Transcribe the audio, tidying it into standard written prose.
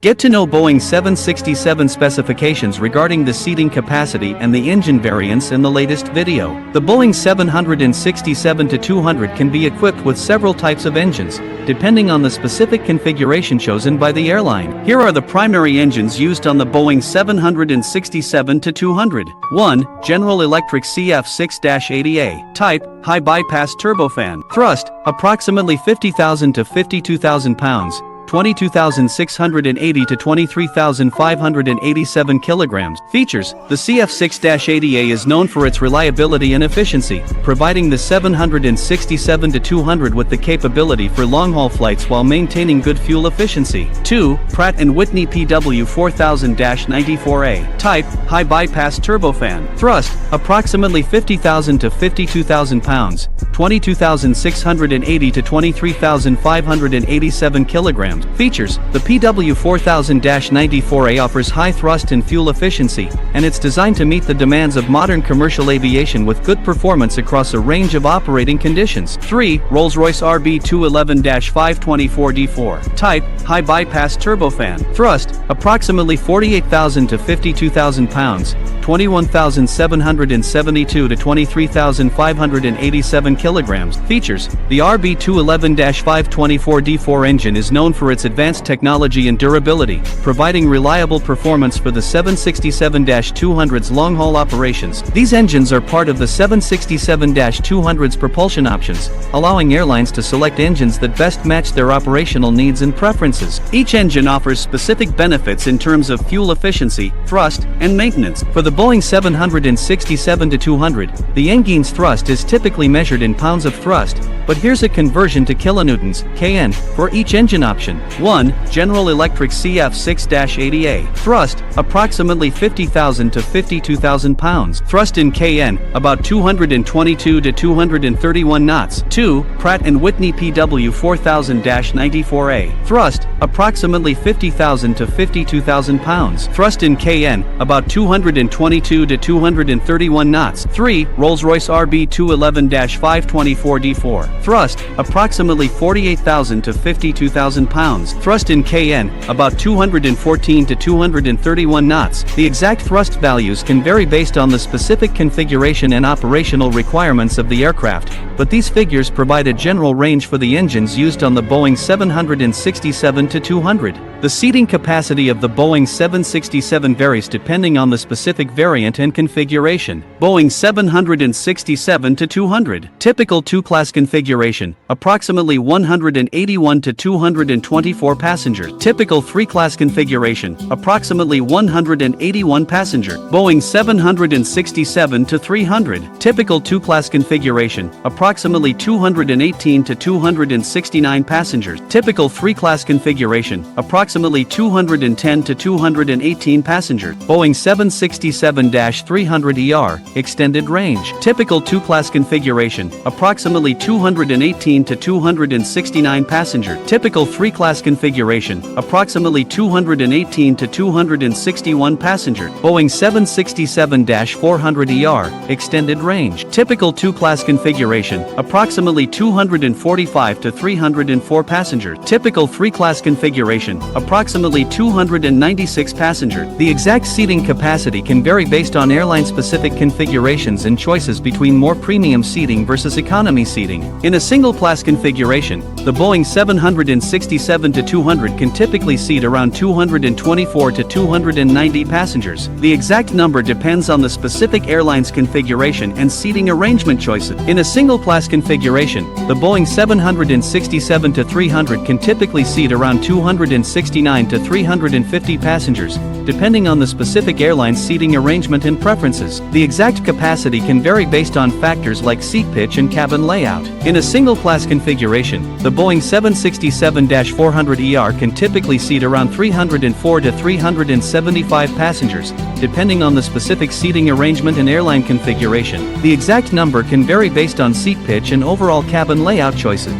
Get to know Boeing 767 specifications regarding the seating capacity and the engine variants in the latest video. The Boeing 767-200 can be equipped with several types of engines, depending on the specific configuration chosen by the airline. Here are the primary engines used on the Boeing 767-200. 1. General Electric CF6-80A. Type, high bypass turbofan. Thrust, approximately 50,000 to 52,000 pounds. 22,680 to 23,587 kilograms. Features: the CF6-80A is known for its reliability and efficiency, providing the 767-200 with the capability for long-haul flights while maintaining good fuel efficiency. 2. Pratt Whitney PW4000-94A. Type, high bypass turbofan. Thrust, approximately 50,000 to 52,000 pounds. 22,680 to 23,587 kilograms. Features: the PW4000-94A offers high thrust and fuel efficiency, and it's designed to meet the demands of modern commercial aviation with good performance across a range of operating conditions. 3. Rolls-Royce RB211-524D4. Type, high bypass turbofan. Thrust, approximately 48,000 to 52,000 pounds. 21,772 to 23,587 kilograms. Features: the RB211-524D4 engine is known for its advanced technology and durability, providing reliable performance for the 767-200's long-haul operations. These engines are part of the 767-200's propulsion options, allowing airlines to select engines that best match their operational needs and preferences. Each engine offers specific benefits in terms of fuel efficiency, thrust, and maintenance. For the Boeing 767-200, the engine's thrust is typically measured in pounds of thrust, but here's a conversion to kilonewtons, kN, for each engine option. 1. General Electric CF6-80A. Thrust, approximately 50,000 to 52,000 pounds. Thrust in kN, about 222 to 231 knots. 2. Pratt Whitney PW4000-94A. Thrust, approximately 50,000 to 52,000 pounds. Thrust in kN, about 222 to 231 knots. 3. Rolls-Royce RB211-524D4. Thrust, approximately 48,000 to 52,000 pounds. Thrust in kN, about 214 to 231 knots. The exact thrust values can vary based on the specific configuration and operational requirements of the aircraft, but these figures provide a general range for the engines used on the Boeing 767-200. The seating capacity of the Boeing 767 varies depending on the specific variant and configuration. Boeing 767-200. Typical two-class configuration, approximately 181 to 224 passengers. Typical three-class configuration, approximately 181 passengers. Boeing 767-300. Typical two-class configuration, approximately 218 to 269 passengers. Typical three-class configuration, approximately 210 to 218 passengers. Boeing 767-300ER, extended range. Typical two-class configuration, approximately 218 to 269 passengers. Typical three-class configuration, approximately 218 to 261 passengers. Boeing 767-400ER, extended range. Typical two-class configuration, approximately 245 to 304 passengers. Typical three-class configuration, approximately 296 passengers. The exact seating capacity can vary based on airline-specific configurations and choices between more premium seating versus economy seating. In a single-class configuration, the Boeing 767-200 can typically seat around 224 to 290 passengers. The exact number depends on the specific airline's configuration and seating arrangement choices. In a single-class configuration, the Boeing 767-300 can typically seat around 269 to 350 passengers, depending on the specific airline's seating arrangement and preferences. The exact capacity can vary based on factors like seat pitch and cabin layout. In a single-class configuration, the Boeing 767-400ER can typically seat around 304 to 375 passengers, depending on the specific seating arrangement and airline configuration. The exact number can vary based on seat pitch and overall cabin layout choices.